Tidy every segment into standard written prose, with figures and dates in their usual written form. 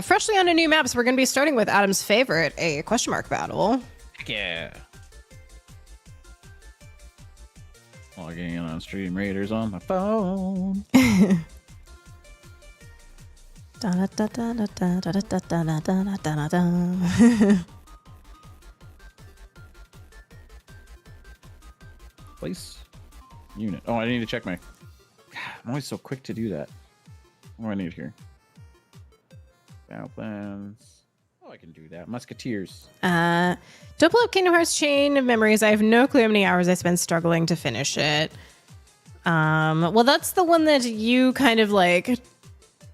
freshly on a new map, so we're going to be starting with Adam's favorite, a question mark battle. Heck yeah. Logging in on Stream Raiders on my phone. Place unit. Oh, I need to check my... God, I'm always so quick to do that. What do I need here? Battle plans. Oh, I can do that. Musketeers. Don't blow up Kingdom Hearts Chain of Memories. I have no clue how many hours I spent struggling to finish it. Well, that's the one that you kind of like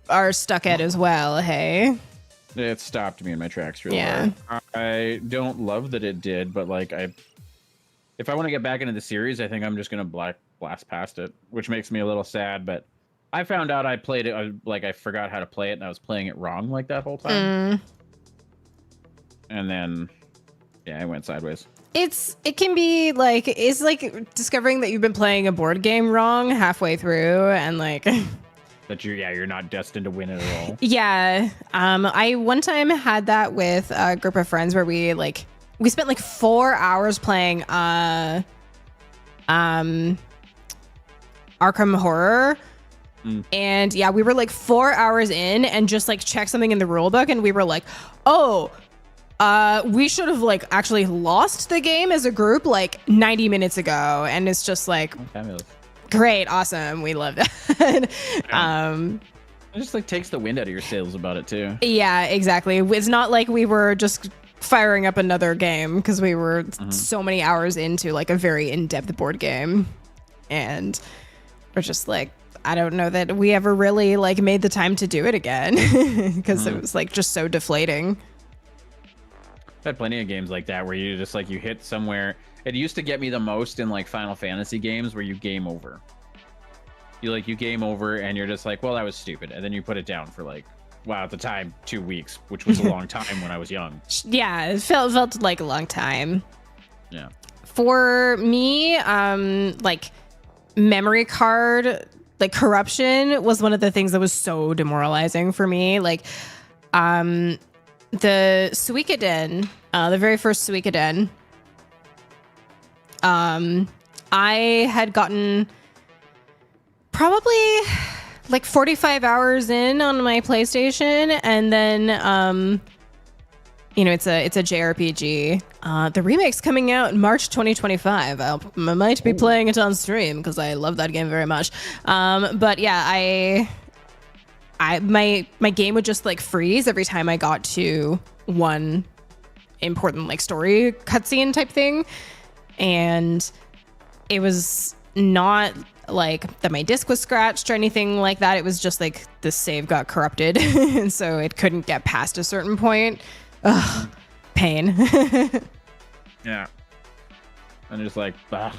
are stuck at as well, hey? It stopped me in my tracks really Yeah. hard. I don't love that it did, but like if I want to get back into the series, I think I'm just gonna blast past it, which makes me a little sad. But I found out I played it I forgot how to play it, and I was playing it wrong like that whole time. And then, yeah, I went sideways. It can be like, it's like discovering that you've been playing a board game wrong halfway through, and like That you're not destined to win it at all. yeah. I one time had that with a group of friends where we spent like 4 hours playing Arkham Horror. And yeah, we were like 4 hours in and just like checked something in the rule book, and we were like, oh, we should have like actually lost the game as a group like 90 minutes ago. And it's just like, Fabulous. great, awesome, we love that. It just like takes the wind out of your sails about it too. Yeah, exactly. It's not like we were just firing up another game, because we were so many hours into like a very in-depth board game, and we're just like, I don't know that we ever really like made the time to do it again, because it was like just so deflating. I've had plenty of games like that where you just like you hit somewhere. It used to get me the most in like Final Fantasy games where you game over. You game over and you're just like, well, that was stupid, and then you put it down for like, wow, at the time 2 weeks, which was a long time when I was young. Yeah, it felt like a long time. Yeah. For me, like memory card like corruption was one of the things that was so demoralizing for me. Like the Suikoden, the very first Suikoden, I had gotten probably like 45 hours in on my PlayStation, and then it's a JRPG. The remake's coming out in March 2025. I might be playing it on stream because I love that game very much. But yeah, my game would just like freeze every time I got to one important like story cutscene type thing, and it was not like that my disc was scratched or anything like that. It was just like the save got corrupted, and so it couldn't get past a certain point. Ugh, pain. Yeah. And just like, bah.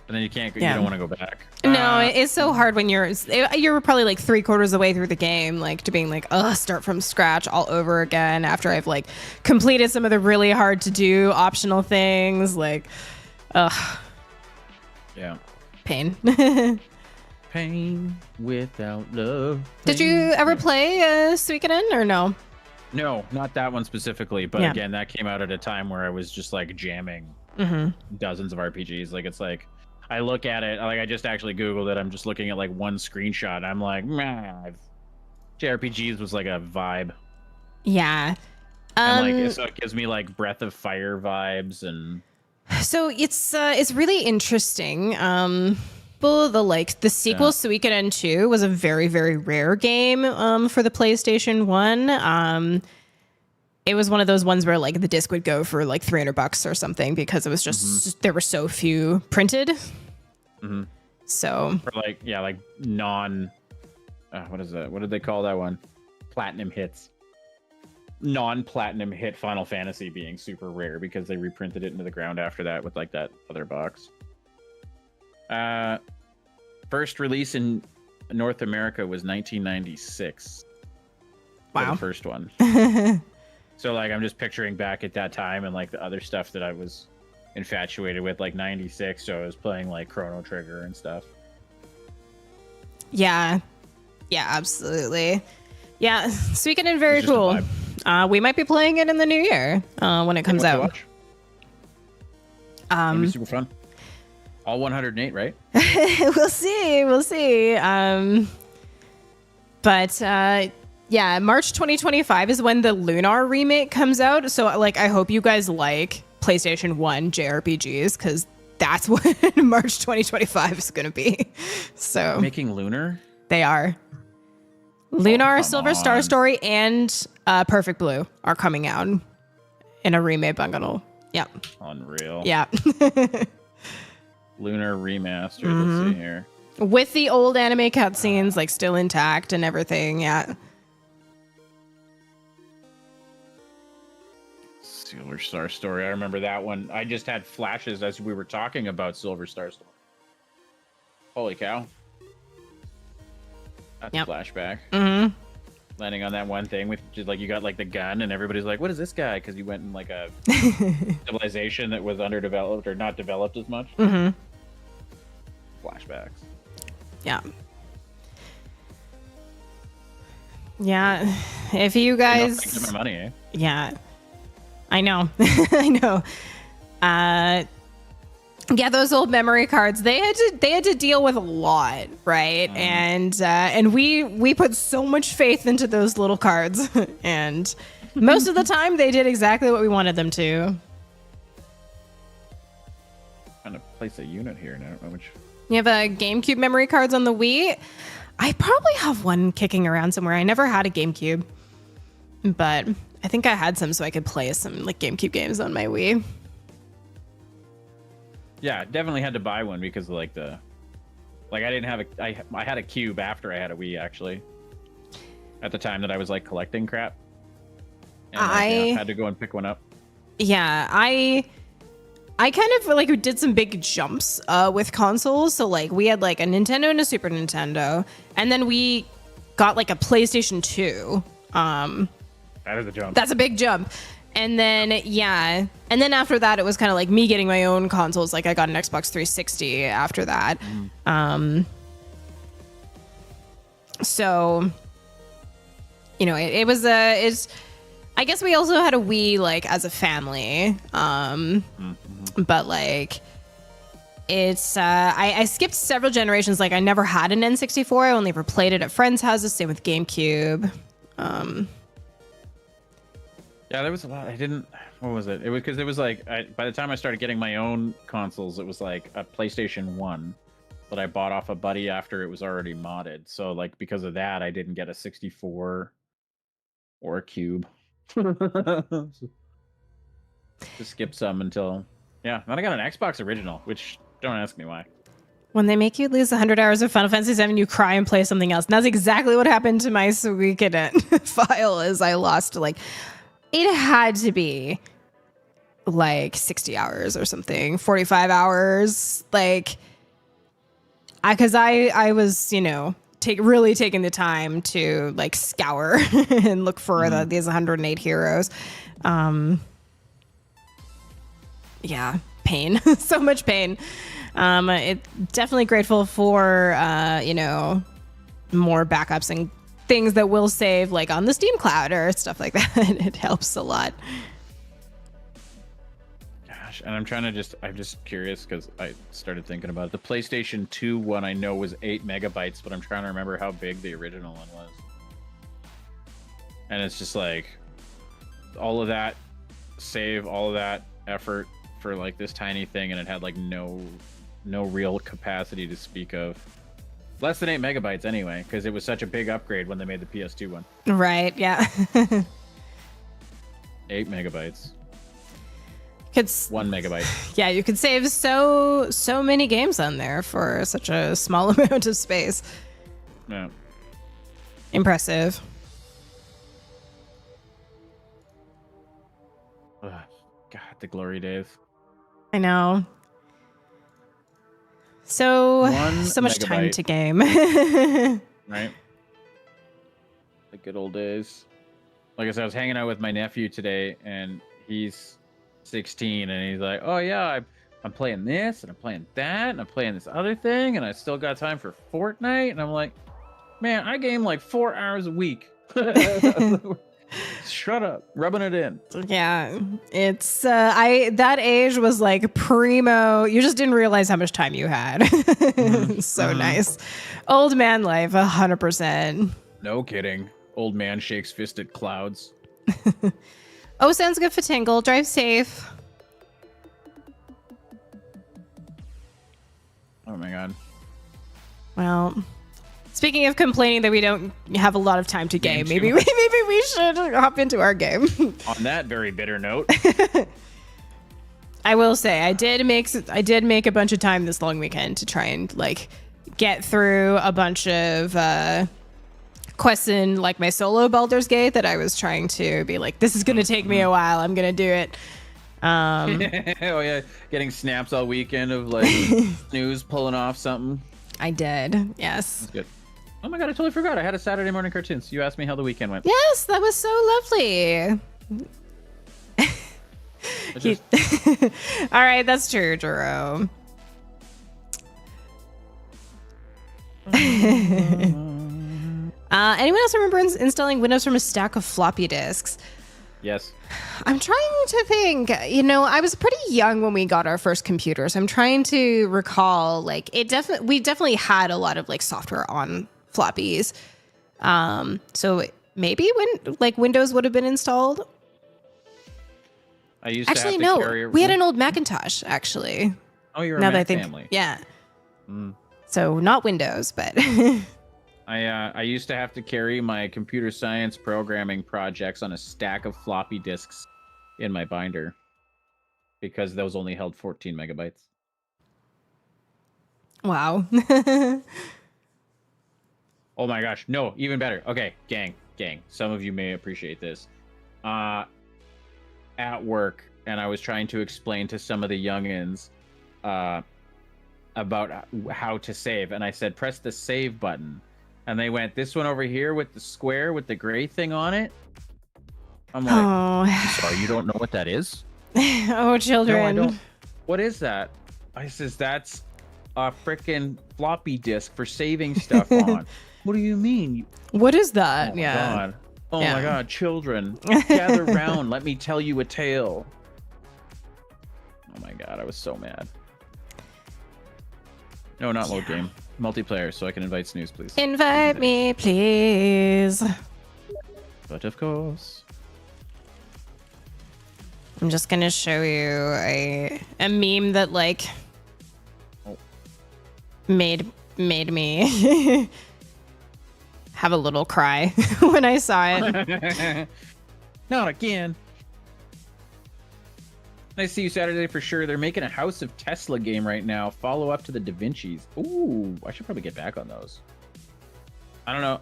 And then you can't. Yeah. You don't want to go back. No, it's so hard when you're probably like 3/4 of the way through the game, like to being like, start from scratch all over again after I've like completed some of the really hard to do optional things. Like, yeah, pain. Pain without love. Did you ever play Suikoden or no? No, not that one specifically. But again, that came out at a time where I was just like jamming dozens of RPGs. Like, it's like, I look at it, like I just actually Googled it. I'm just looking at like one screenshot. I'm like, man, JRPGs was like a vibe. Yeah. And like, so it gives me like Breath of Fire vibes. And so it's really interesting. The sequel Suikoden 2 was a very, very rare game for the PlayStation 1. It was one of those ones where like the disc would go for like $300 or something because it was just there were so few printed. So or like non what is that? What did they call that one? Platinum hits. Non-platinum hit Final Fantasy being super rare because they reprinted it into the ground after that with like that other box. First release in North America was 1996. Wow. The first one. So like I'm just picturing back at that time and like the other stuff that I was infatuated with, like 96. So I was playing like Chrono Trigger and stuff. Yeah. Yeah, absolutely. Yeah, Suikoden, very It's just a cool. vibe. We might be playing it in the new year when it comes What to out. watch? It'll be super fun. All 108, right? We'll see. We'll see. But yeah, March 2025 is when the Lunar remake comes out. So like, I hope you guys like PlayStation 1 JRPGs because that's what March 2025 is going to be. So Making Lunar? they are. Lunar, come Silver Star on. Story, and Perfect Blue are coming out in a remake bundle. Yep. Unreal. Yeah. Lunar remastered. Let's see here. With the old anime cutscenes like still intact and everything. Yeah. Silver Star Story. I remember that one. I just had flashes as we were talking about Silver Star Story. Holy cow. That's Yep. a flashback. Mm-hmm. Landing on that one thing with just like you got like the gun and everybody's like, what is this guy? Because you went in like a civilization that was underdeveloped or not developed as much. Mm-hmm. Flashbacks. Yeah. Yeah. If you guys... Get my money, eh? Yeah. I know. I know. Yeah, those old memory cards, they had to deal with a lot, right? And we put so much faith into those little cards. And most of the time they did exactly what we wanted them to. Trying to place a unit here and I don't know which. You have a GameCube memory cards on the Wii? I probably have one kicking around somewhere. I never had a GameCube. But I think I had some so I could play some like GameCube games on my Wii. Yeah, definitely had to buy one because of, like I didn't have I had a cube after I had a Wii actually. At the time that I was like collecting crap. And I had to go and pick one up. Yeah, I kind of like did some big jumps with consoles. So like we had like a Nintendo and a Super Nintendo, and then we got like a PlayStation 2. That is a jump. That's a big jump. And then after that it was kind of like me getting my own consoles. Like I got an Xbox 360 after that. So you know, it's I guess we also had a Wii like as a family. But like it's I skipped several generations. Like I never had an N64. I only ever played it at friends' houses. Same with GameCube. Yeah, there was a lot. What was it? It was because it was like by the time I started getting my own consoles, it was like a PlayStation 1 that I bought off a buddy after it was already modded. So like because of that, I didn't get a 64 or a cube. Just skip some until then I got an Xbox original, which don't ask me why. When they make you lose 100 hours of Final Fantasy VII, you cry and play something else. And that's exactly what happened to my Suikoden file. Is I lost like. It had to be like 60 hours or something, 45 hours. Like, because I was, you know, really taking the time to like scour and look for these 108 heroes. Yeah, pain, so much pain. Definitely grateful for, you know, more backups and things that will save like on the Steam Cloud or stuff like that. It helps a lot. Gosh, and I'm just curious because I started thinking about it. The PlayStation 2 one I know was 8 megabytes, but I'm trying to remember how big the original one was. And it's just like all of that effort for like this tiny thing, and it had like no real capacity to speak of. Less than 8 megabytes anyway, because it was such a big upgrade when they made the PS2 one. Right, yeah. 8 megabytes. 1 megabyte. Yeah, you could save so many games on there for such a small amount of space. Yeah. Impressive. Ugh, God, the glory days. I know. So 1 much time megabyte. to game. Right? The good old days. Like I said, I was hanging out with my nephew today, and he's 16, and he's like, oh yeah, I'm playing this, and I'm playing that, and I'm playing this other thing, and I still got time for Fortnite. And I'm like, man, I game like 4 hours a week. Shut up, rubbing it in. Yeah, it's that age was like primo. You just didn't realize how much time you had. So nice. Old man life, 100%. No kidding. Old man shakes fist at clouds. Oh, sounds good for Tingle. Drive safe. Oh my god. Well, speaking of complaining that we don't have a lot of time to game, maybe we should hop into our game. On that very bitter note, I will say I did make a bunch of time this long weekend to try and like get through a bunch of quests in like my solo Baldur's Gate that I was trying to be like, this is gonna take me a while. I'm gonna do it. Oh yeah, getting snaps all weekend of like snooze pulling off something. I did. Yes. That's good. Oh my god, I totally forgot. I had a Saturday morning cartoons. You asked me how the weekend went. Yes, that was so lovely. All right, that's true, Jerome. Anyone else remember installing Windows from a stack of floppy disks? Yes. I'm trying to think. You know, I was pretty young when we got our first computers. I'm trying to recall. Like, we definitely had a lot of like software on floppies. So maybe Windows would have been installed. I used actually to have to no. We had an old Macintosh actually. Oh, you're now a that Mac I think, family. yeah. So not Windows, but. I used to have to carry my computer science programming projects on a stack of floppy disks in my binder because those only held 14 megabytes. Wow. Oh my gosh. No, even better. Okay, gang. Some of you may appreciate this. At work, and I was trying to explain to some of the youngins about how to save, and I said, press the save button. And they went, this one over here with the square with the gray thing on it. I'm like, I'm sorry, you don't know what that is? Oh, children. No, I don't. What is that? I says, that's a freaking floppy disk for saving stuff on. What do you mean? What is that? Oh, yeah. God. Oh my God, children, gather round. Let me tell you a tale. Oh my God, I was so mad. No, not load game. Multiplayer, so I can invite Snooze, please. Invite me, please. But of course. I'm just gonna show you a meme that like made me have a little cry when I saw it. Not again. Nice to see you Saturday for sure. They're making a House of Tesla game right now. Follow up to the Da Vinci's. Ooh, I should probably get back on those. I don't know.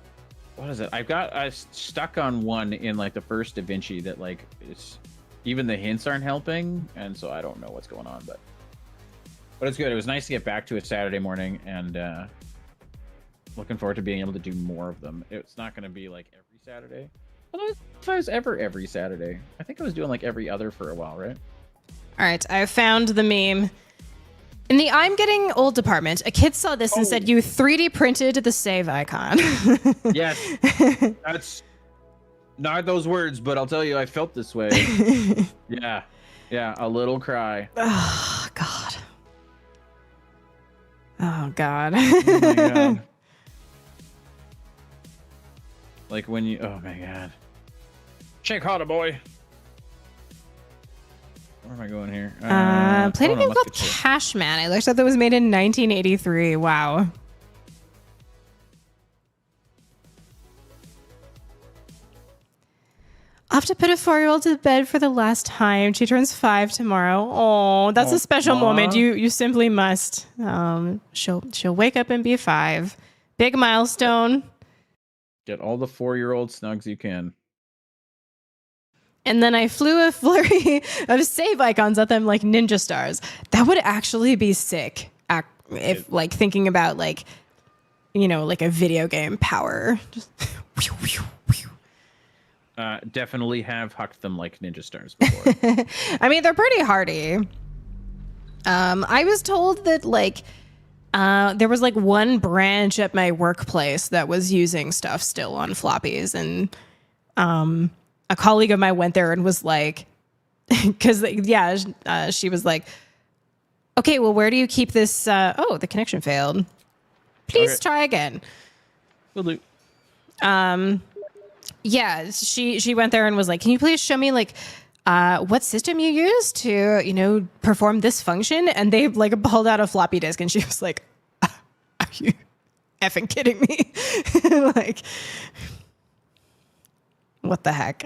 What is it? I stuck on one in like the first Da Vinci that like it's even the hints aren't helping, and so I don't know what's going on, but it's good. It was nice to get back to it Saturday morning, and looking forward to being able to do more of them. It's not going to be like every Saturday. Although if I was ever every Saturday, I think I was doing like every other for a while, right? All right, I found the meme. In the I'm getting old department, a kid saw this and said, you 3D printed the save icon. Yes. That's not those words, but I'll tell you, I felt this way. Yeah. Yeah, a little cry. Oh, God. Oh, God. Oh, my God. Like when you... Oh, my God. Shake harder, boy. Where am I going here? Played a game called Cashman. I looked up that was made in 1983. Wow. I'll have to put a 4-year-old to bed for the last time. She turns 5 tomorrow. Oh, that's a special moment. You simply must. She'll wake up and be 5. Big milestone. Get all the 4-year-old snugs you can. And then I flew a flurry of save icons at them like ninja stars. That would actually be sick. If like thinking about like, you know, like a video game power. Just definitely have hucked them like ninja stars before. I mean, they're pretty hardy. I was told that like There was like one branch at my workplace that was using stuff still on floppies, and a colleague of mine went there and was like, because she was like, okay, well, where do you keep this? Oh, the connection failed. Please try again. Will do. Yeah, she went there and was like, can you please show me like what system you use to, perform this function? And they like pulled out a floppy disk, and she was like, are you effing kidding me? Like, what the heck?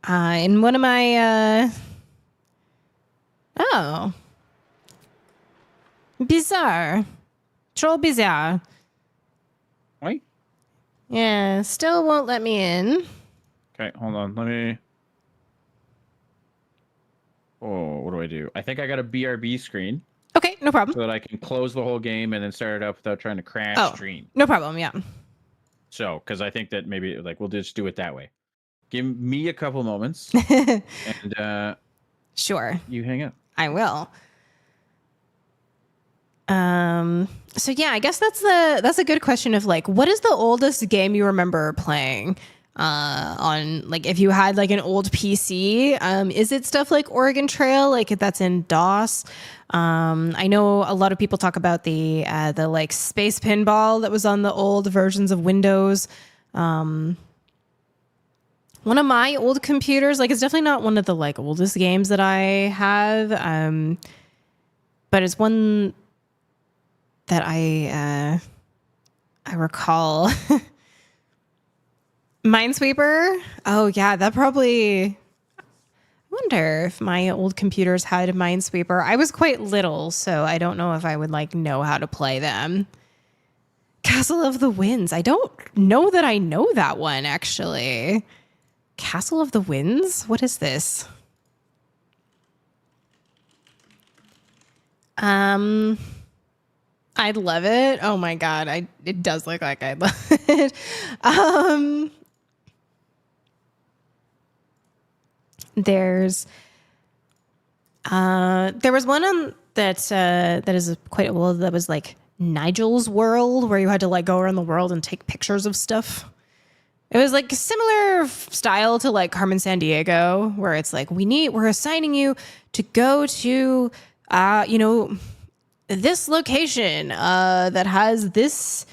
In one of my bizarre. Troll bizarre. Wait. Yeah, still won't let me in. Okay, hold on. Let me... Oh, what do I do? I think I got a BRB screen. Okay, no problem. So that I can close the whole game and then start it up without trying to crash stream. No problem, yeah. So, because I think that maybe like we'll just do it that way. Give me a couple moments. And sure. You hang up. I will. So yeah, I guess that's a good question of like, what is the oldest game you remember playing on, like, if you had like an old PC? Is it stuff like Oregon Trail, like that's in DOS? I know a lot of people talk about the like space pinball that was on the old versions of Windows. One of my old computers, like, it's definitely not one of the like oldest games that I have, but it's one that I recall. Minesweeper. Oh yeah, that probably. I wonder if my old computers had Minesweeper. I was quite little, so I don't know if I would like know how to play them. Castle of the Winds. I don't know that I know that one actually. Castle of the Winds? What is this? I'd love it. Oh my god, it does look like I'd love it. There was one on that is quite old that was like Nigel's World, where you had to like go around the world and take pictures of stuff. It was like a similar style to like Carmen Sandiego, where it's like we're assigning you to go to this location that has this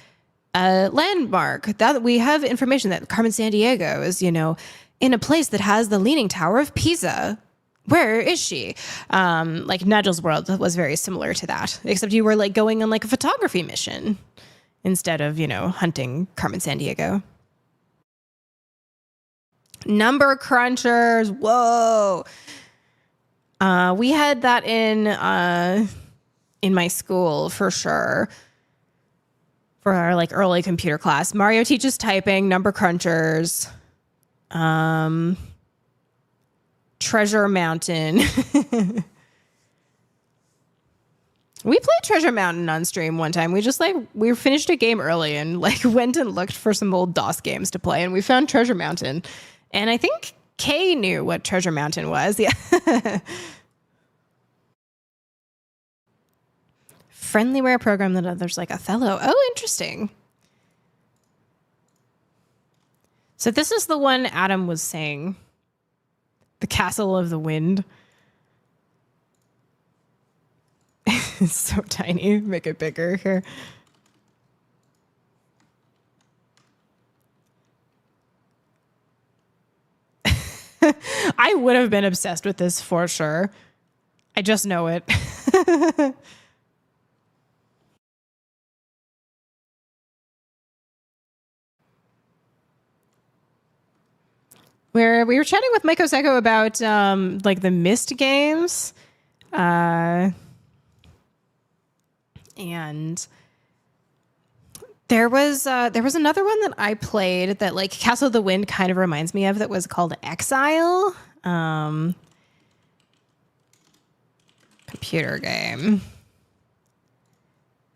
landmark, that we have information that Carmen Sandiego is, in a place that has the Leaning Tower of Pisa. Where is she? Like Nigel's World was very similar to that, except you were like going on like a photography mission instead of, hunting Carmen Sandiego. Number crunchers. Whoa. We had that in my school for sure. For our like early computer class. Mario Teaches Typing, number crunchers. Treasure Mountain. We played Treasure Mountain on stream one time. We finished a game early and like went and looked for some old DOS games to play, and we found Treasure Mountain. And I think Kay knew what Treasure Mountain was. Yeah. Friendlyware program that others like Othello. Oh, interesting. So this is the one Adam was saying. The Castle of the Wind. It's so tiny. Make it bigger here. I would have been obsessed with this for sure. I just know it. Where we were chatting with Mike Oseko about like the Myst games. And there was another one that I played that like Castle of the Wind kind of reminds me of, that was called Exile. Computer game.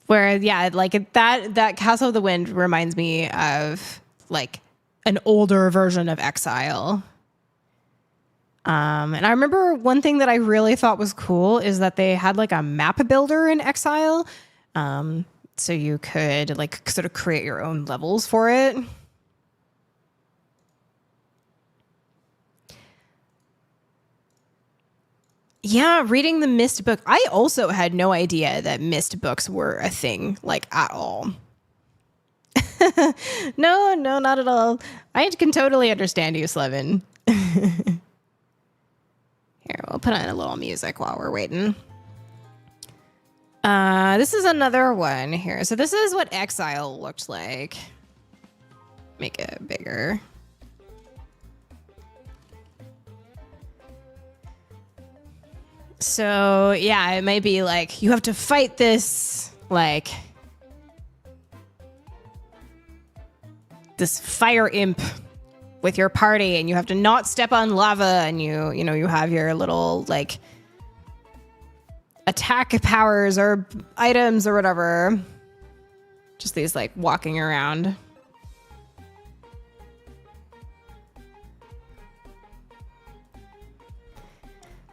Where like that Castle of the Wind reminds me of like an older version of Exile. And I remember one thing that I really thought was cool is that they had like a map builder in Exile. So you could like sort of create your own levels for it. Yeah, reading the Myst book. I also had no idea that Myst books were a thing, like at all. No, not at all. I can totally understand you, Slevin. Here, we'll put on a little music while we're waiting. This is another one here. So this is what Exile looked like. Make it bigger. So yeah, it might be like you have to fight this like this fire imp with your party, and you have to not step on lava, and you know you have your little like attack powers or items or whatever. Just these like walking around.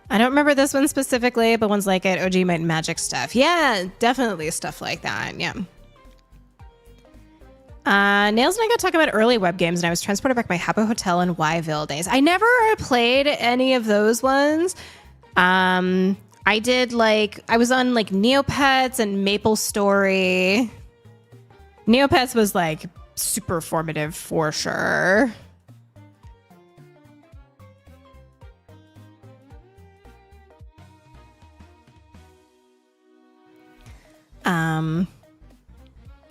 I don't remember this one specifically, but ones like it, OG Might and Magic stuff. Yeah, definitely stuff like that. Yeah. Nails and I got talking about early web games, and I was transported back to my Habbo Hotel in Yville days. I never played any of those ones. I did like, I was on like Neopets and Maple Story. Neopets was like super formative for sure.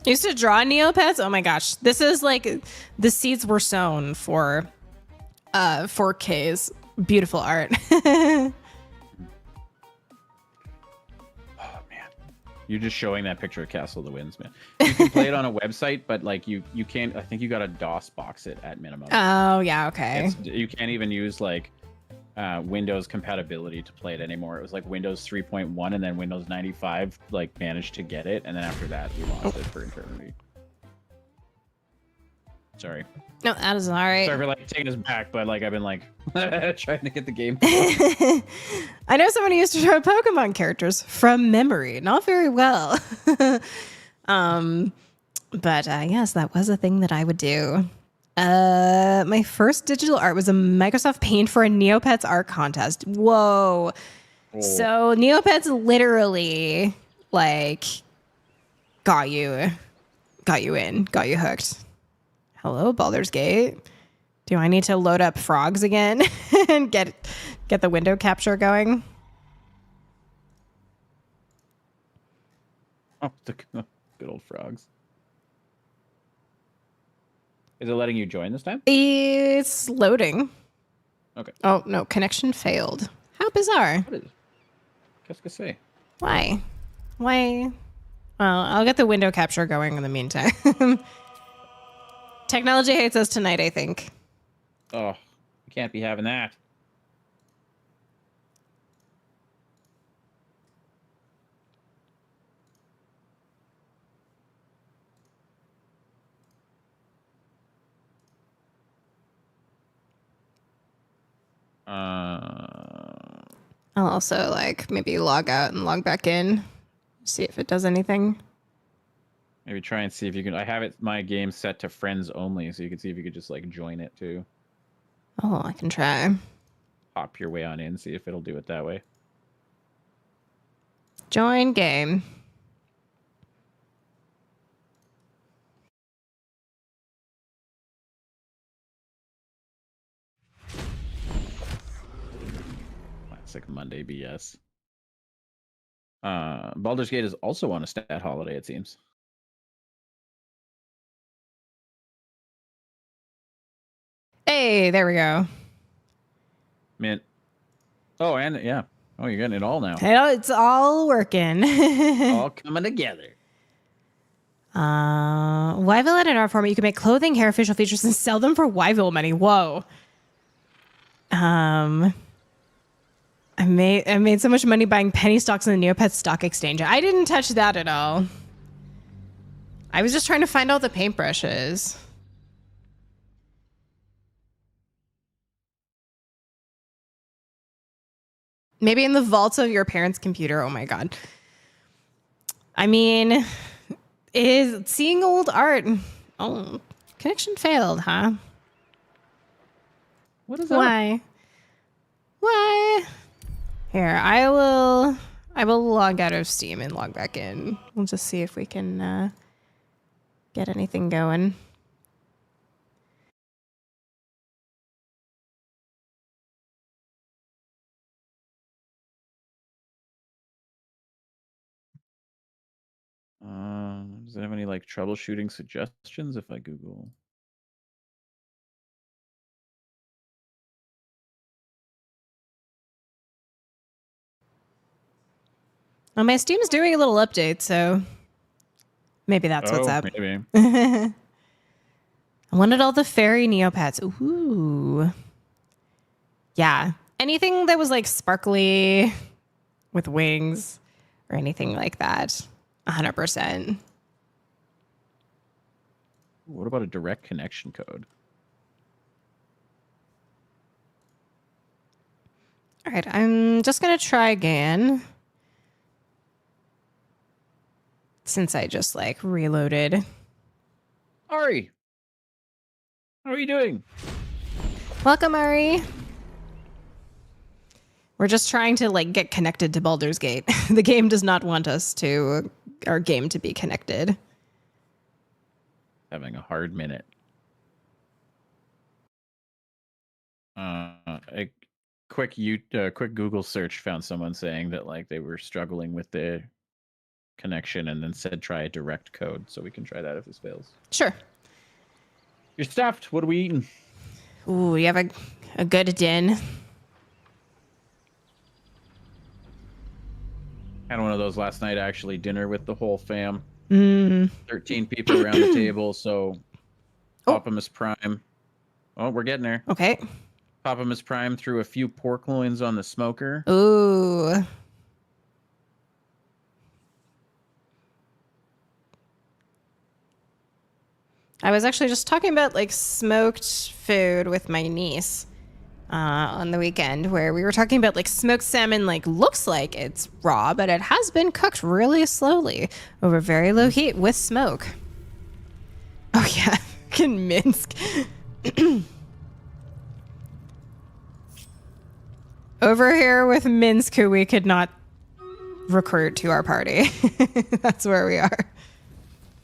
I used to draw Neopets. Oh my gosh. This is like the seeds were sown for 4K's beautiful art. Oh man. You're just showing that picture of Castle of the Winds, man. You can play it on a website, but like you can't, I think you gotta DOS box it at minimum. Oh yeah, okay. You can't even use like Windows compatibility to play it anymore. It was like Windows 3.1 and then Windows 95 like managed to get it, and then after that we lost it for eternity. Sorry. No, that is all right. Sorry for like taking us back, but like I've been like trying to get the game. I know someone who used to draw Pokemon characters from memory, not very well. But yes, that was a thing that I would do. My first digital art was a Microsoft Paint for a Neopets art contest. Whoa. Oh. So Neopets literally like got you hooked. Hello, Baldur's Gate. Do I need to load up frogs again and get the window capture going? Oh, the good old frogs. Is it letting you join this time? It's loading. Okay. Oh, no. Connection failed. How bizarre. What is it? Qu'est-ce que c'est? Why? Well, I'll get the window capture going in the meantime. Technology hates us tonight, I think. Oh, you can't be having that. I'll also like maybe log out and log back in, see if it does anything. Maybe try and see if you can. I have it my game set to friends only, so you can see if you could just like join it too. Oh, I can try. Hop your way on in, see if it'll do it that way. Join game. Classic Monday BS. Baldur's Gate is also on a stat holiday, it seems. Hey, there we go. Mint. Oh, and yeah. Oh, you're getting it all now. It's all working. All coming together. Yville at an art format. You can make clothing, hair, facial features, and sell them for Yville money. Whoa. I made so much money buying penny stocks in the Neopets stock exchange. I didn't touch that at all. I was just trying to find all the paintbrushes. Maybe in the vaults of your parents' computer. Oh my God. I mean, is seeing old art. Oh, connection failed, huh? What is up? Why? Why? Here, I will log out of Steam and log back in. We'll just see if we can get anything going. Does it have any like troubleshooting suggestions if I Google? Well, my Steam's doing a little update, so maybe that's what's up. Maybe. I wanted all the fairy Neopets. Ooh. Yeah. Anything that was like sparkly with wings or anything like that. 100%. What about a direct connection code? All right, I'm just going to try again. Since I just like reloaded. Ari, how are you doing? Welcome, Ari. We're just trying to like get connected to Baldur's Gate. The game does not want our game to be connected. Having a hard minute. A quick Google search found someone saying that like they were struggling with the connection and then said try a direct code, so we can try that if this fails. Sure. You're stuffed. What are we eating? Ooh, you have a good din. Had one of those last night, actually. Dinner with the whole fam. 13 people around the table, so Optimus Prime. Oh, we're getting there. Okay. Optimus Prime threw a few pork loins on the smoker. Ooh. I was actually just talking about like smoked food with my niece on the weekend, where we were talking about like smoked salmon, like looks like it's raw, but it has been cooked really slowly over very low heat with smoke. Oh yeah, in Minsk. Over here with Minsk, who we could not recruit to our party. That's where we are.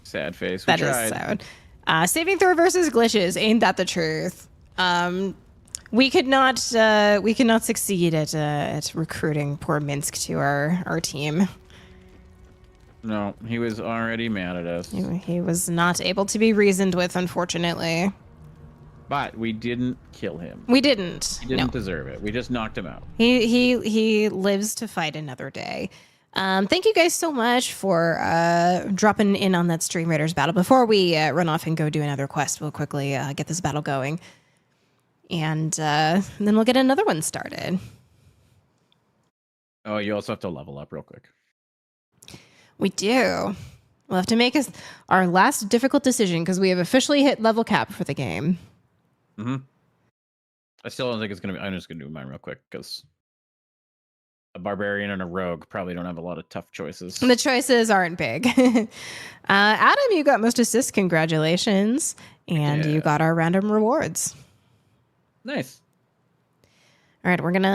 Sad face. That is sad. Saving throw versus glitches. Ain't that the truth? We could not succeed at recruiting poor Minsk to our team. No, he was already mad at us. He was not able to be reasoned with, unfortunately. But we didn't kill him. We didn't. He didn't deserve it. We just knocked him out. He lives to fight another day. Thank you guys so much for dropping in on that Stream Raiders battle. Before we run off and go do another quest, we'll quickly get this battle going. And then we'll get another one started. Oh, you also have to level up real quick. We do. We'll have to make our last difficult decision because we have officially hit level cap for the game. Mm-hmm. I still don't think it's going to be... I'm just going to do mine real quick because a barbarian and a rogue probably don't have a lot of tough choices. The choices aren't big. Adam, you got most assists. Congratulations. And you got our random rewards. Nice. All right, we're going to